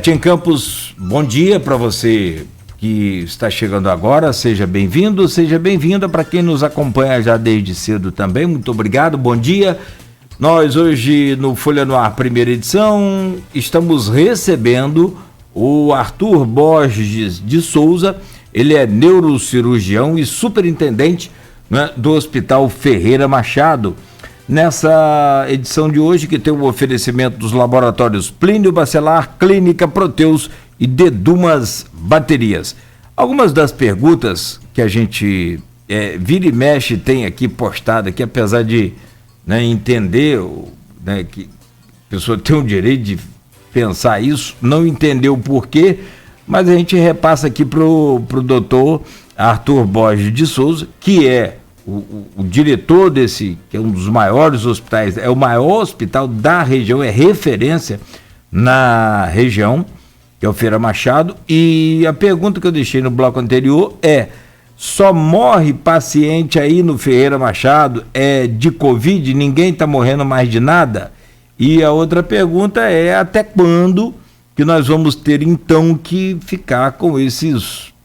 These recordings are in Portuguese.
Martim Campos, bom dia para você que está chegando agora, seja bem-vindo, seja bem-vinda para quem nos acompanha já desde cedo também, muito obrigado, bom dia. Nós hoje no Folha no Ar, primeira edição, estamos recebendo o Arthur Borges de Souza, ele é neurocirurgião e superintendente, né, do Hospital Ferreira Machado. Nessa edição de hoje, que tem o oferecimento dos laboratórios Plínio Bacelar, Clínica Proteus e Dedumas Baterias. Algumas das perguntas que a gente vira e mexe tem aqui postado aqui, apesar de, né, entender, né, que a pessoa tem o direito de pensar isso, não entender o porquê, mas a gente repassa aqui pro doutor Arthur Borges de Souza, que é o diretor desse, que é um dos maiores hospitais, é o maior hospital da região, é referência na região, que é o Ferreira Machado, e a pergunta que eu deixei no bloco anterior é: só morre paciente aí no Ferreira Machado de Covid, ninguém está morrendo mais de nada? E a outra pergunta é: até quando que nós vamos ter então que ficar com esses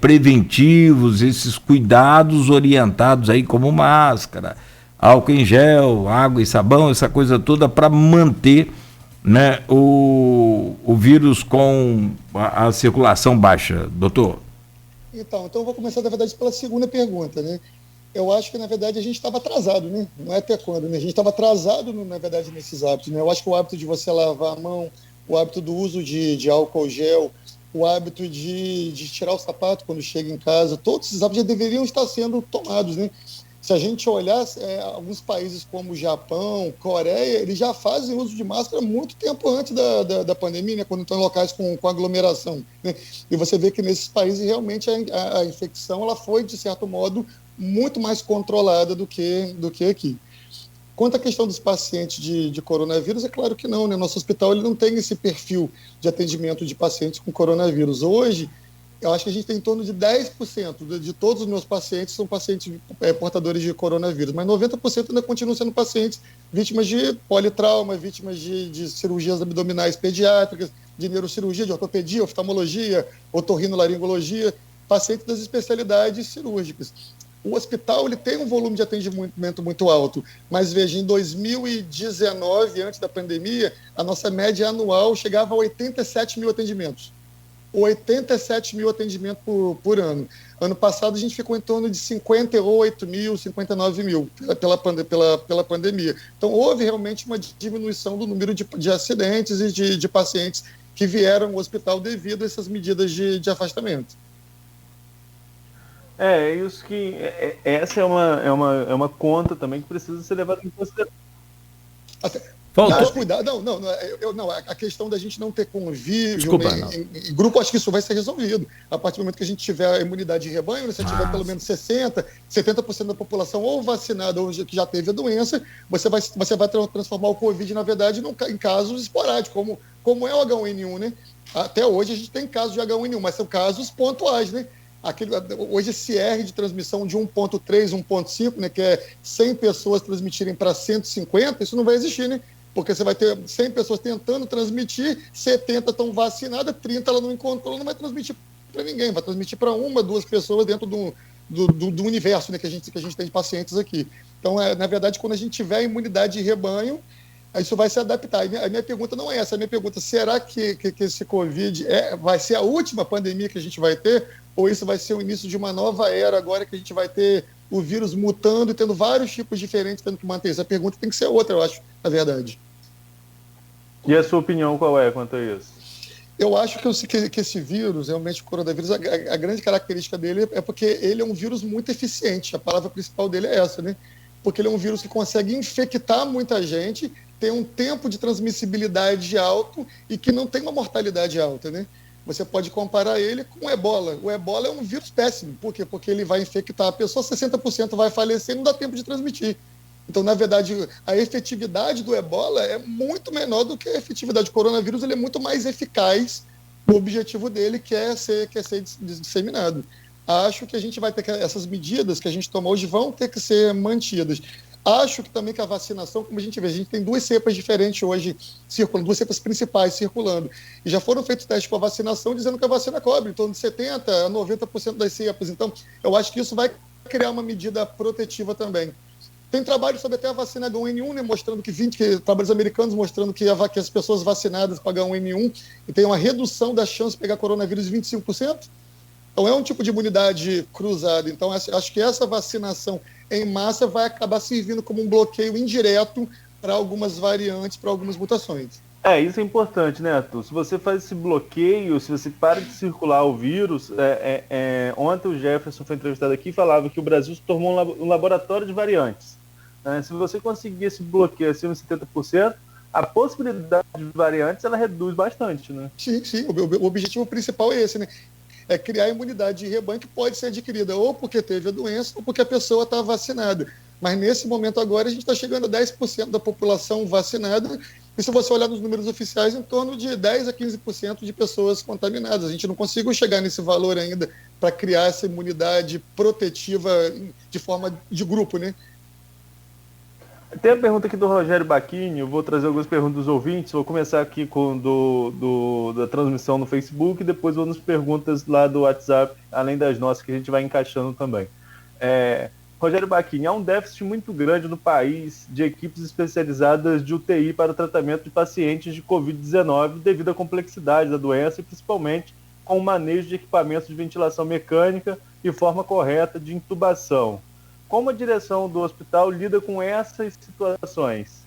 preventivos, esses cuidados orientados aí, como máscara, álcool em gel, água e sabão, essa coisa toda, para manter, né, o vírus com a circulação baixa, doutor? Então eu vou começar, na verdade, pela segunda pergunta, né? Eu acho que, na verdade, a gente estava atrasado, né? Não é até quando, né? A gente estava atrasado, na verdade, nesses hábitos, né? Eu acho que o hábito de você lavar a mão, o hábito do uso de álcool gel, o hábito de tirar o sapato quando chega em casa, todos esses hábitos já deveriam estar sendo tomados, né? Se a gente olhar alguns países como o Japão, Coreia, eles já fazem uso de máscara muito tempo antes da pandemia, né? Quando estão em locais com aglomeração, né? E você vê que nesses países realmente a infecção ela foi, de certo modo, muito mais controlada do que aqui. Quanto à questão dos pacientes de coronavírus, é claro que não, né? Nosso hospital ele não tem esse perfil de atendimento de pacientes com coronavírus. Hoje, eu acho que a gente tem em torno de 10% de todos os meus pacientes são pacientes portadores de coronavírus, mas 90% ainda continuam sendo pacientes vítimas de politrauma, vítimas de cirurgias abdominais pediátricas, de neurocirurgia, de ortopedia, oftalmologia, otorrinolaringologia, pacientes das especialidades cirúrgicas. O hospital ele tem um volume de atendimento muito alto, mas veja, em 2019, antes da pandemia, a nossa média anual chegava a 87 mil atendimentos. 87 mil atendimentos por ano. Ano passado a gente ficou em torno de 58 mil, 59 mil pela pandemia. Então houve realmente uma diminuição do número de acidentes e de pacientes que vieram ao hospital devido a essas medidas de afastamento. Isso que essa é uma conta também que precisa ser levada em consideração. Mas cuidado, não, a questão da gente não ter convívio em grupo, acho que isso vai ser resolvido. A partir do momento que a gente tiver a imunidade de rebanho, né, se tiver pelo menos 60%, 70% da população ou vacinada ou que já teve a doença, você vai transformar o Covid, na verdade, em casos esporádicos, como é o H1N1, né? Até hoje a gente tem casos de H1N1, mas são casos pontuais, né? Hoje esse R de transmissão de 1.3, 1.5, né, que é 100 pessoas transmitirem para 150, isso não vai existir, né? Porque você vai ter 100 pessoas tentando transmitir, 70 estão vacinadas, 30 ela não encontrou, não vai transmitir para ninguém, vai transmitir para uma, duas pessoas dentro do universo, né, que a gente tem de pacientes aqui. Então, na verdade, quando a gente tiver a imunidade de rebanho, isso vai se adaptar. A minha pergunta não é essa, a minha pergunta é: será que esse Covid vai ser a última pandemia que a gente vai ter, ou isso vai ser o início de uma nova era agora que a gente vai ter o vírus mutando e tendo vários tipos diferentes, tendo que manter isso? A pergunta tem que ser outra, eu acho, na verdade. E a sua opinião qual é quanto a isso? Eu acho que esse vírus, realmente o coronavírus, a grande característica dele é porque ele é um vírus muito eficiente. A palavra principal dele é essa, né? Porque ele é um vírus que consegue infectar muita gente, tem um tempo de transmissibilidade alto e que não tem uma mortalidade alta, né? Você pode comparar ele com o ebola. O ebola é um vírus péssimo. Por quê? Porque ele vai infectar a pessoa, 60% vai falecer e não dá tempo de transmitir. Então, na verdade, a efetividade do ebola é muito menor do que a efetividade do coronavírus. Ele é muito mais eficaz no objetivo dele, que é ser disseminado. Acho que a gente vai ter que, essas medidas que a gente toma hoje vão ter que ser mantidas. Acho que também que a vacinação, como a gente vê, a gente tem duas cepas diferentes hoje circulando, duas cepas principais circulando. E já foram feitos testes com a vacinação dizendo que a vacina cobre em torno de 70% a 90% das cepas. Então, eu acho que isso vai criar uma medida protetiva também. Tem trabalho sobre até a vacina H1N1, né, mostrando trabalhos americanos mostrando que as pessoas vacinadas com H1N1 e tem uma redução da chance de pegar coronavírus de 25%. Então, é um tipo de imunidade cruzada. Então, acho que essa vacinação em massa vai acabar servindo como um bloqueio indireto para algumas variantes, para algumas mutações. Isso é importante, né, Arthur? Se você faz esse bloqueio, se você para de circular o vírus, ontem o Jefferson foi entrevistado aqui e falava que o Brasil se tornou um laboratório de variantes. Se você conseguir esse bloqueio acima de 70%, a possibilidade de variantes ela reduz bastante, né? Sim. O objetivo principal é esse, né? É criar imunidade de rebanho que pode ser adquirida ou porque teve a doença ou porque a pessoa está vacinada. Mas nesse momento agora a gente está chegando a 10% da população vacinada e se você olhar nos números oficiais, em torno de 10% a 15% de pessoas contaminadas. A gente não conseguiu chegar nesse valor ainda para criar essa imunidade protetiva de forma de grupo, né? Tem a pergunta aqui do Rogério Bacchini, eu vou trazer algumas perguntas dos ouvintes, vou começar aqui com da transmissão no Facebook e depois vou nas perguntas lá do WhatsApp, além das nossas que a gente vai encaixando também. Rogério Bacchini, há um déficit muito grande no país de equipes especializadas de UTI para o tratamento de pacientes de Covid-19 devido à complexidade da doença e principalmente com o manejo de equipamentos de ventilação mecânica e forma correta de intubação. Como a direção do hospital lida com essas situações?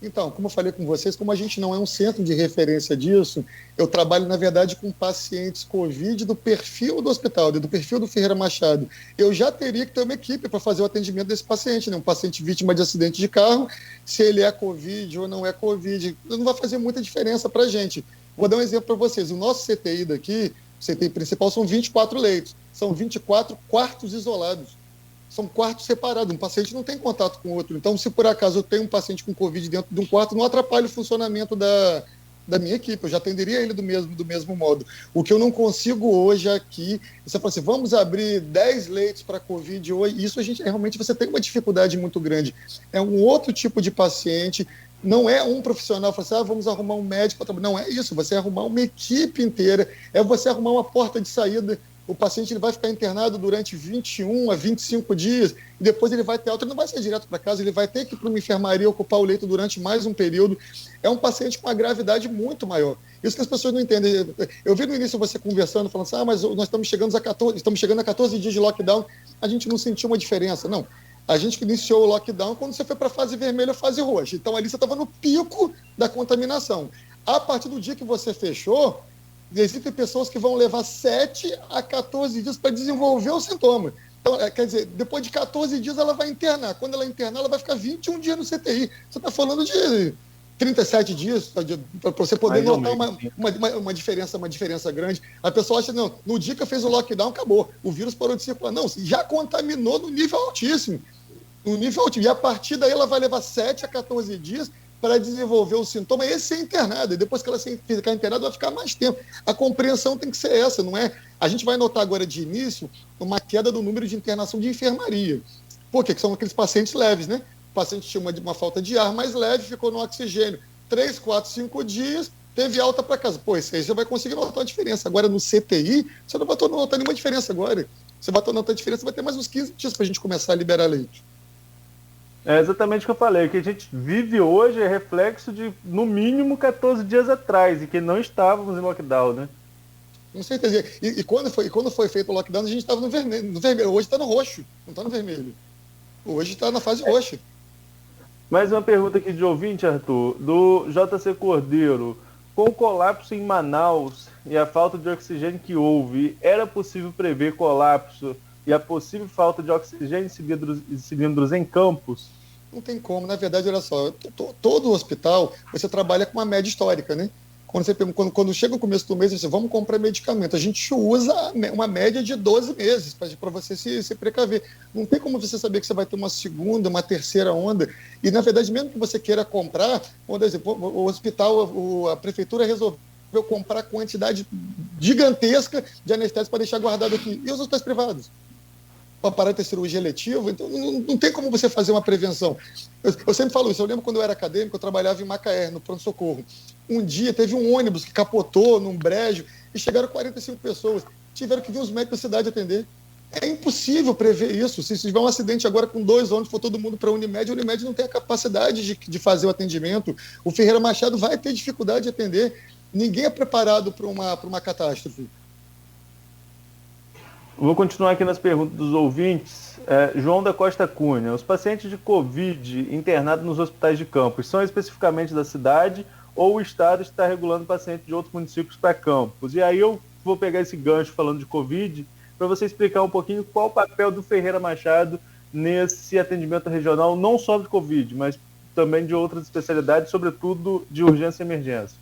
Então, como eu falei com vocês, como a gente não é um centro de referência disso, eu trabalho, na verdade, com pacientes Covid do perfil do hospital, do perfil do Ferreira Machado. Eu já teria que ter uma equipe para fazer o atendimento desse paciente, né? Um paciente vítima de acidente de carro, se ele é Covid ou não é Covid, não vai fazer muita diferença para a gente. Vou dar um exemplo para vocês. O nosso CTI daqui, o CTI principal, são 24 leitos, são 24 quartos isolados. São quartos separados, um paciente não tem contato com o outro. Então, se por acaso eu tenho um paciente com Covid dentro de um quarto, não atrapalha o funcionamento da minha equipe, eu já atenderia ele do mesmo modo. O que eu não consigo hoje aqui, você fala assim, vamos abrir 10 leitos para Covid hoje, isso realmente você tem uma dificuldade muito grande. É um outro tipo de paciente, não é um profissional, fala assim, vamos arrumar um médico para trabalhar. Não é isso, você arrumar uma equipe inteira, é você arrumar uma porta de saída. O paciente ele vai ficar internado durante 21 a 25 dias, e depois ele vai ter alta, ele não vai ser direto para casa, ele vai ter que ir para uma enfermaria ocupar o leito durante mais um período. É um paciente com uma gravidade muito maior. Isso que as pessoas não entendem. Eu vi no início você conversando, falando assim, mas nós estamos chegando a 14 dias de lockdown, a gente não sentiu uma diferença. Não, a gente iniciou o lockdown quando você foi para a fase vermelha ou fase roxa. Então ali você estava no pico da contaminação. A partir do dia que você fechou, existem pessoas que vão levar 7 a 14 dias para desenvolver o sintoma. Então, quer dizer, depois de 14 dias ela vai internar. Quando ela internar, ela vai ficar 21 dias no CTI. Você está falando de 37 dias para você poder notar uma diferença grande. A pessoa acha, não, no dia que eu fiz o lockdown, acabou. O vírus parou de circular. Não, já contaminou no nível altíssimo. E a partir daí ela vai levar 7 a 14 dias para desenvolver o sintoma e ser internada. E depois que ela ficar internada, vai ficar mais tempo. A compreensão tem que ser essa, não é? A gente vai notar agora de início uma queda do número de internação de enfermaria. Por quê? Que são aqueles pacientes leves, né? O paciente tinha uma falta de ar mais leve, ficou no oxigênio 3, 4, 5 dias, teve alta para casa. Isso aí você vai conseguir notar a diferença. Agora no CTI, você não vai notar nenhuma diferença agora. Você vai notar a diferença, vai ter mais uns 15 dias para a gente começar a liberar leite. É exatamente o que eu falei. O que a gente vive hoje é reflexo de, no mínimo, 14 dias atrás, e que não estávamos em lockdown, né? Com certeza. E quando foi feito o lockdown, a gente estava no vermelho. Hoje está no roxo, não está no vermelho. Hoje está na fase roxa. Mais uma pergunta aqui de ouvinte, Arthur, do JC Cordeiro. Com o colapso em Manaus e a falta de oxigênio que houve, era possível prever colapso e a possível falta de oxigênio e cilindros em Campos? Não tem como. Na verdade, olha só, todo hospital, você trabalha com uma média histórica, né? Quando chega o começo do mês, você vamos comprar medicamento. A gente usa uma média de 12 meses para você se precaver. Não tem como você saber que você vai ter uma segunda, uma terceira onda. E, na verdade, mesmo que você queira comprar, por exemplo, o hospital, a prefeitura resolveu comprar quantidade gigantesca de anestésico para deixar guardado aqui. E os hospitais privados? o aparato é cirurgia eletiva, então não tem como você fazer uma prevenção. Eu sempre falo isso, eu lembro quando eu era acadêmico, eu trabalhava em Macaé, no pronto-socorro. Um dia teve um ônibus que capotou num brejo e chegaram 45 pessoas. Tiveram que vir os médicos da cidade atender. É impossível prever isso. Se tiver um acidente agora com 2 ônibus, for todo mundo para a Unimed não tem a capacidade de fazer o atendimento. O Ferreira Machado vai ter dificuldade de atender. Ninguém é preparado para uma catástrofe. Vou continuar aqui nas perguntas dos ouvintes. João da Costa Cunha. Os pacientes de Covid internados nos hospitais de campos são especificamente da cidade ou o Estado está regulando pacientes de outros municípios para campos? E aí eu vou pegar esse gancho falando de Covid para você explicar um pouquinho qual o papel do Ferreira Machado nesse atendimento regional, não só de Covid, mas também de outras especialidades, sobretudo de urgência e emergência.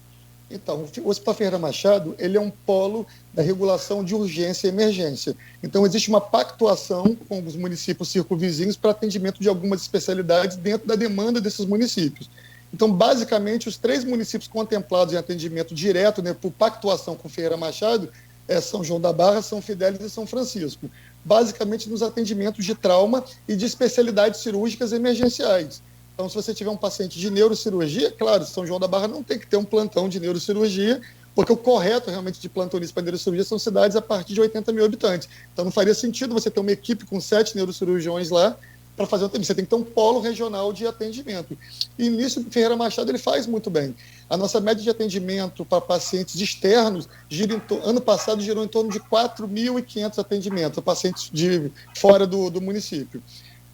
Então, o Hospital Ferreira Machado, ele é um polo da regulação de urgência e emergência. Então, existe uma pactuação com os municípios circunvizinhos para atendimento de algumas especialidades dentro da demanda desses municípios. Então, basicamente, os 3 municípios contemplados em atendimento direto, né, por pactuação com Ferreira Machado, São João da Barra, São Fidélis e São Francisco. Basicamente, nos atendimentos de trauma e de especialidades cirúrgicas emergenciais. Então, se você tiver um paciente de neurocirurgia, claro, São João da Barra não tem que ter um plantão de neurocirurgia, porque o correto realmente de plantonista para neurocirurgia são cidades a partir de 80 mil habitantes. Então, não faria sentido você ter uma equipe com 7 neurocirurgiões lá para fazer o atendimento. Você tem que ter um polo regional de atendimento. E nisso, o Ferreira Machado ele faz muito bem. A nossa média de atendimento para pacientes externos, ano passado, girou em torno de 4.500 atendimentos a pacientes de fora do município.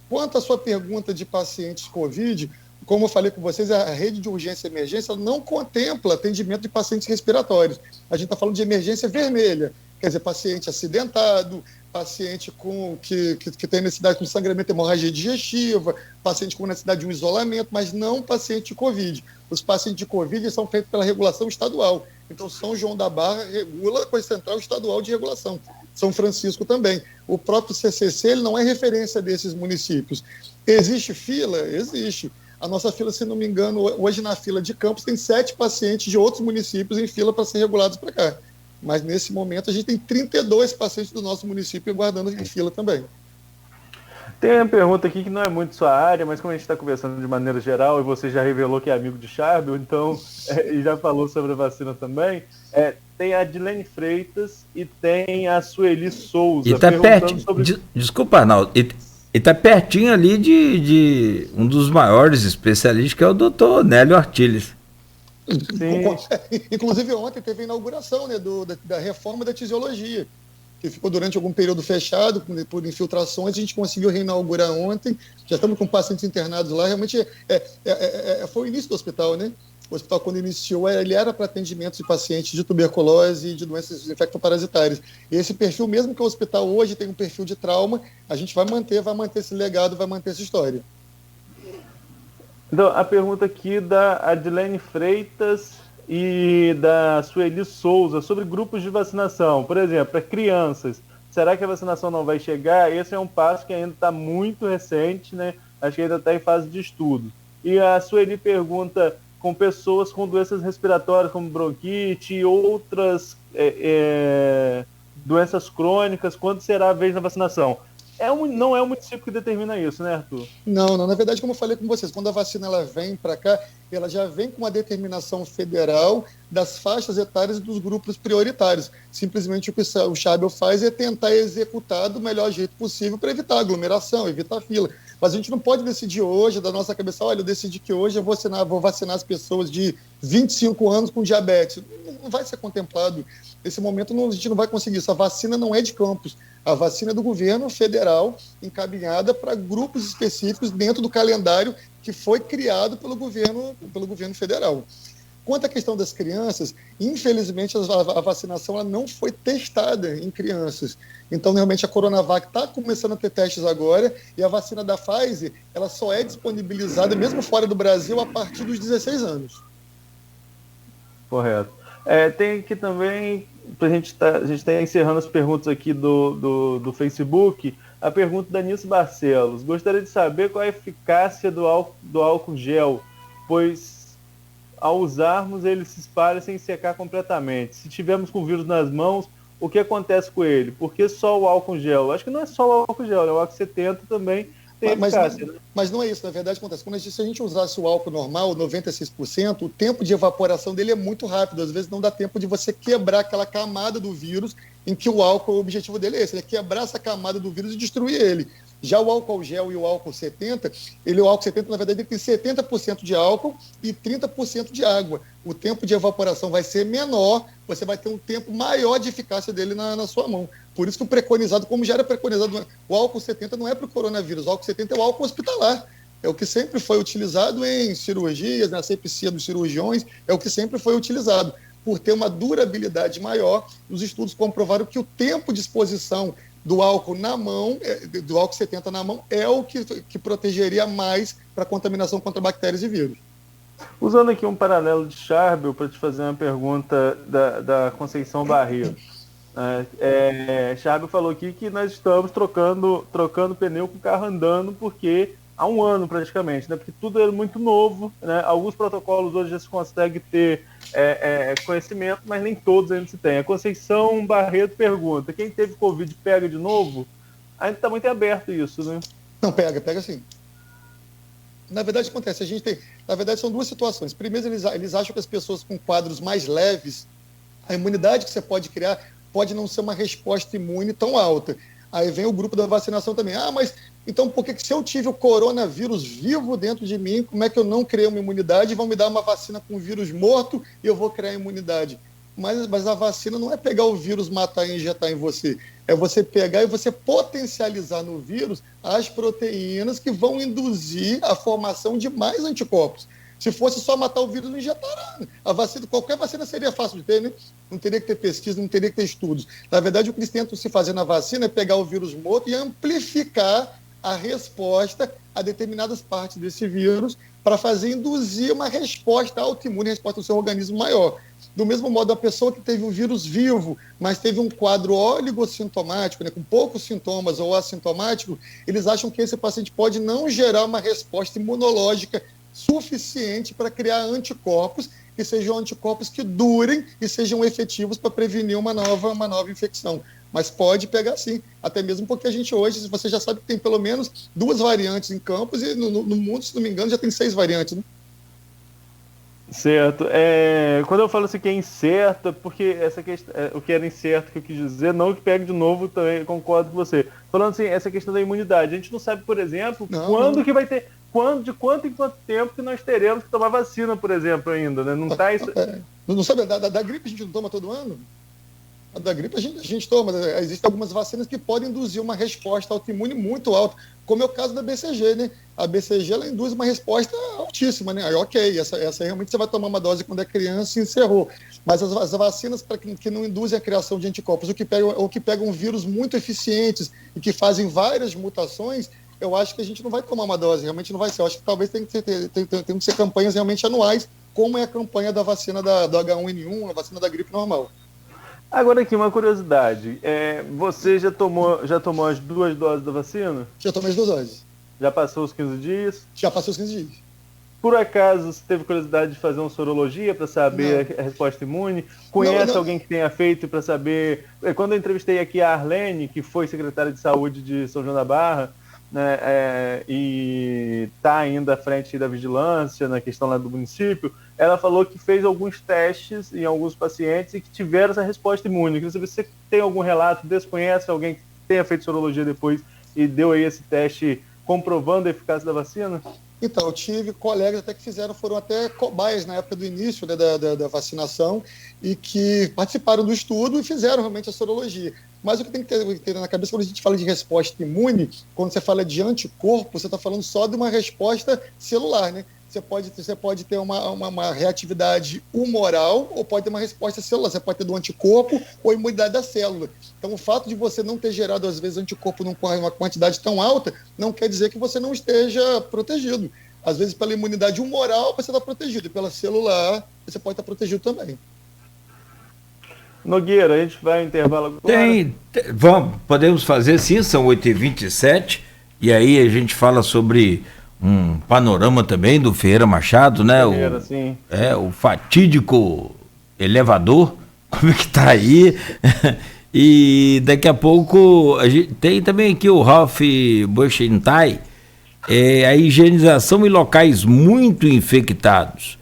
Quanto à sua pergunta de pacientes COVID, como eu falei com vocês, a rede de urgência e emergência não contempla atendimento de pacientes respiratórios. A gente está falando de emergência vermelha, quer dizer, paciente acidentado, paciente que tem necessidade de sangramento, hemorragia digestiva, paciente com necessidade de um isolamento, mas não paciente de COVID. Os pacientes de COVID são feitos pela regulação estadual. Então, São João da Barra regula com a Central Estadual de Regulação. São Francisco também. O próprio CCC ele não é referência desses municípios. Existe fila? Existe. A nossa fila, se não me engano, hoje na fila de Campos tem 7 pacientes de outros municípios em fila para ser regulados para cá. Mas nesse momento a gente tem 32 pacientes do nosso município aguardando em fila também. Tem uma pergunta aqui que não é muito sua área, mas como a gente está conversando de maneira geral, e você já revelou que é amigo de Charbel, então, e já falou sobre a vacina também, tem a Adilene Freitas e tem a Sueli Souza. E tá pertinho, sobre... Desculpa, Arnaldo, e está pertinho ali de um dos maiores especialistas, que é o doutor Nélio Artiles. Sim. Inclusive, ontem teve a inauguração, né, da reforma da tisiologia, que ficou durante algum período fechado por infiltrações. A gente conseguiu reinaugurar ontem, já estamos com pacientes internados lá. Realmente foi o início do hospital, né? O hospital, quando iniciou, ele era para atendimento de pacientes de tuberculose e de doenças infectoparasitárias. E esse perfil, mesmo que o hospital hoje tem um perfil de trauma, a gente vai manter esse legado, vai manter essa história. Então, a pergunta aqui da Adilene Freitas e da Sueli Souza sobre grupos de vacinação. Por exemplo, para crianças, será que a vacinação não vai chegar? Esse é um passo que ainda está muito recente, né? Acho que ainda está em fase de estudo. E a Sueli pergunta com pessoas com doenças respiratórias, como bronquite e outras doenças crônicas, quando será a vez da vacinação? Não é o município que determina isso, né, Arthur? Não. Na verdade, como eu falei com vocês, quando a vacina ela vem para cá, ela já vem com uma determinação federal das faixas etárias dos grupos prioritários. Simplesmente o que o Charbel faz é tentar executar do melhor jeito possível para evitar aglomeração, evitar fila. Mas a gente não pode decidir hoje, da nossa cabeça, olha, eu decidi que hoje eu vou vacinar as pessoas de 25 anos com diabetes. Não vai ser contemplado. Nesse momento a gente não vai conseguir isso. A vacina não é de campus. A vacina é do governo federal, encaminhada para grupos específicos dentro do calendário que foi criado pelo governo federal. Quanto à questão das crianças, infelizmente a vacinação ela não foi testada em crianças. Então, realmente, a Coronavac está começando a ter testes agora e a vacina da Pfizer ela só é disponibilizada, mesmo fora do Brasil, a partir dos 16 anos. Correto. Tem aqui também, a gente está encerrando as perguntas aqui do Facebook, a pergunta da Nice Barcelos. Gostaria de saber qual a eficácia do álcool gel, pois ao usarmos ele se espalha sem secar completamente. Se tivermos com o vírus nas mãos, o que acontece com ele? Por que só o álcool gel? Acho que não é só o álcool gel, né? O álcool 70 também tem eficácia. Mas não é isso, na verdade acontece. Se a gente usasse o álcool normal, 96%, o tempo de evaporação dele é muito rápido. Às vezes não dá tempo de você quebrar aquela camada do vírus, em que o álcool, o objetivo dele é esse, é quebrar essa camada do vírus e destruir ele. Já o álcool gel e o álcool 70, o álcool 70, na verdade, ele tem 70% de álcool e 30% de água. O tempo de evaporação vai ser menor, você vai ter um tempo maior de eficácia dele na sua mão. Por isso que o preconizado, como já era preconizado, o álcool 70 não é para o coronavírus, o álcool 70 é o álcool hospitalar. É o que sempre foi utilizado em cirurgias, na asepsia dos cirurgiões, é o que sempre foi utilizado. Por ter uma durabilidade maior, os estudos comprovaram que o tempo de exposição do álcool na mão, do álcool 70 na mão, é o que protegeria mais para contaminação contra bactérias e vírus. Usando aqui um paralelo de Charbel, para te fazer uma pergunta da Conceição Barreto. Charbel falou aqui que nós estamos trocando pneu com o carro andando, porque há um ano praticamente, né? Porque tudo é muito novo, né? Alguns protocolos hoje já se consegue ter conhecimento, mas nem todos ainda se tem. A Conceição Barreto pergunta: quem teve Covid pega de novo? Ainda está muito aberto isso, né? Não, pega sim. Na verdade, acontece, na verdade, são duas situações. Primeiro, eles acham que as pessoas com quadros mais leves, a imunidade que você pode criar pode não ser uma resposta imune tão alta. Aí vem o grupo da vacinação também. Mas então por que se eu tive o coronavírus vivo dentro de mim, como é que eu não criei uma imunidade e vão me dar uma vacina com vírus morto e eu vou criar imunidade? Mas a vacina não é pegar o vírus, matar e injetar em você. É você pegar e você potencializar no vírus as proteínas que vão induzir a formação de mais anticorpos. Se fosse só matar o vírus, não injetará. Qualquer vacina seria fácil de ter, né? Não teria que ter pesquisa, não teria que ter estudos. Na verdade, o que eles tentam se fazer na vacina é pegar o vírus morto e amplificar a resposta a determinadas partes desse vírus para induzir uma resposta autoimune, resposta do seu organismo maior. Do mesmo modo, a pessoa que teve um vírus vivo, mas teve um quadro oligossintomático, né, com poucos sintomas ou assintomático, eles acham que esse paciente pode não gerar uma resposta imunológica suficiente para criar anticorpos, que sejam anticorpos que durem e sejam efetivos para prevenir uma nova infecção. Mas pode pegar sim, até mesmo porque a gente hoje, você já sabe que tem pelo menos 2 variantes em campos e no mundo, se não me engano, já tem 6 variantes, né? Certo. Quando eu falo assim que é incerto, porque essa questão, o que era incerto que eu quis dizer, não que pegue de novo, também concordo com você. Falando assim, essa questão da imunidade, a gente não sabe, por exemplo, que vai ter, de quanto em quanto tempo que nós teremos que tomar vacina, por exemplo, ainda, né? Não tá isso. Não sabe, da gripe a gente não toma todo ano? A da gripe a gente toma, existem algumas vacinas que podem induzir uma resposta autoimune muito alta, como é o caso da BCG, né? A BCG, ela induz uma resposta altíssima, né? Aí, ok, essa realmente você vai tomar uma dose quando é criança e encerrou. Mas as vacinas que não induzem a criação de anticorpos, ou que pegam vírus muito eficientes e que fazem várias mutações, eu acho que a gente não vai tomar uma dose, realmente não vai ser. Eu acho que talvez tem que ser campanhas realmente anuais, como é a campanha da vacina do H1N1, a vacina da gripe normal. Agora aqui, uma curiosidade. Você já tomou as 2 doses da vacina? Já tomei as 2 doses. Já passou os 15 dias? Já passou os 15 dias. Por acaso, você teve curiosidade de fazer uma sorologia para saber a resposta imune? Conhece alguém que tenha feito para saber? Quando eu entrevistei aqui a Arlene, que foi secretária de saúde de São João da Barra, né, e está ainda à frente da vigilância na questão lá do município, ela falou que fez alguns testes em alguns pacientes e que tiveram essa resposta imune. Queria saber se você tem algum relato, desconhece alguém que tenha feito sorologia depois e deu aí esse teste comprovando a eficácia da vacina? Então, eu tive colegas até que foram até cobaias na época do início, né, da vacinação, e que participaram do estudo e fizeram realmente a sorologia. Mas o que tem que ter na cabeça, quando a gente fala de resposta imune, quando você fala de anticorpo, você está falando só de uma resposta celular, né? Você pode ter uma reatividade humoral ou pode ter uma resposta celular. Você pode ter do anticorpo ou imunidade da célula. Então, o fato de você não ter gerado, às vezes, anticorpo numa quantidade tão alta, não quer dizer que você não esteja protegido. Às vezes, pela imunidade humoral, você está protegido. E pela celular, você pode estar protegido também. Nogueira, a gente vai ao intervalo agora? Podemos fazer sim, são 8h27, e aí a gente fala sobre um panorama também do Ferreira Machado, né? Sim. O fatídico elevador, como é que tá aí? E daqui a pouco a gente tem também aqui o Ralph Buchenthal, a higienização em locais muito infectados.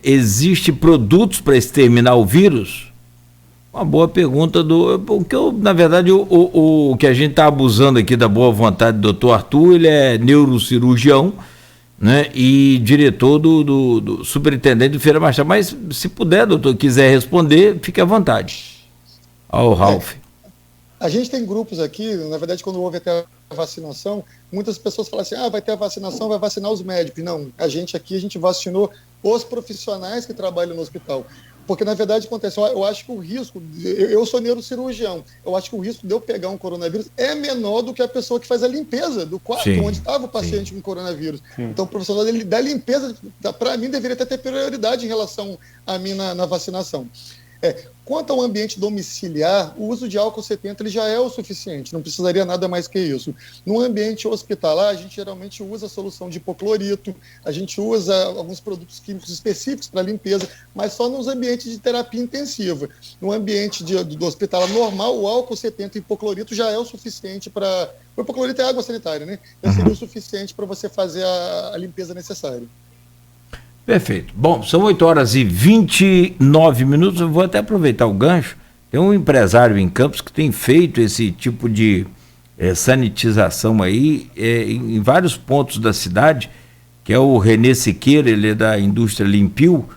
Existe produtos para exterminar o vírus? Uma boa pergunta porque na verdade o que a gente está abusando aqui da boa vontade do Dr. Arthur, ele é neurocirurgião, né, e diretor do superintendente do Feira Machado. Mas se puder, doutor, quiser responder, fique à vontade. Ao Ralph. A gente tem grupos aqui, na verdade, quando houve até a vacinação, muitas pessoas falam assim, vai ter a vacinação, vai vacinar os médicos. Não, a gente vacinou os profissionais que trabalham no hospital. Porque, na verdade, acontece, eu acho que o risco, eu sou neurocirurgião, eu acho que o risco de eu pegar um coronavírus é menor do que a pessoa que faz a limpeza do quarto, sim, onde estava o paciente com coronavírus. Sim. Então, o profissional da limpeza, para mim, deveria ter prioridade em relação a mim na vacinação. Quanto ao ambiente domiciliar, o uso de álcool 70 ele já é o suficiente, não precisaria nada mais que isso. No ambiente hospitalar, a gente geralmente usa a solução de hipoclorito, a gente usa alguns produtos químicos específicos para limpeza, mas só nos ambientes de terapia intensiva. No ambiente do hospitalar normal, o álcool 70 e hipoclorito já é o suficiente para... O hipoclorito é água sanitária, né? Já seria o suficiente para você fazer a limpeza necessária. Perfeito. Bom, são 8h29. Eu vou até aproveitar o gancho. Tem um empresário em Campos que tem feito esse tipo de sanitização aí em vários pontos da cidade, que é o Renê Siqueira, ele é da indústria Limpio,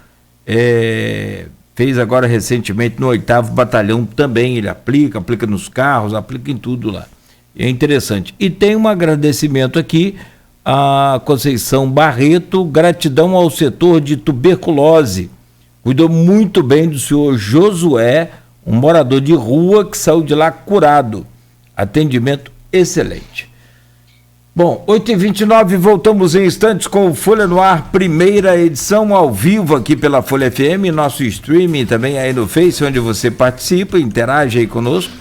fez agora recentemente no 8º Batalhão também, ele aplica nos carros, aplica em tudo lá. É interessante. E tem um agradecimento aqui a Conceição Barreto, gratidão ao setor de tuberculose. Cuidou muito bem do senhor Josué, um morador de rua que saiu de lá curado. Atendimento excelente. Bom, 8h29, voltamos em instantes com o Folha no Ar, primeira edição ao vivo aqui pela Folha FM, nosso streaming também aí no Face, onde você participa, interage aí conosco,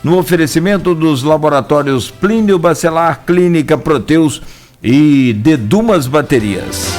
no oferecimento dos laboratórios Plínio Bacelar, Clínica Proteus e Dedumas Baterias.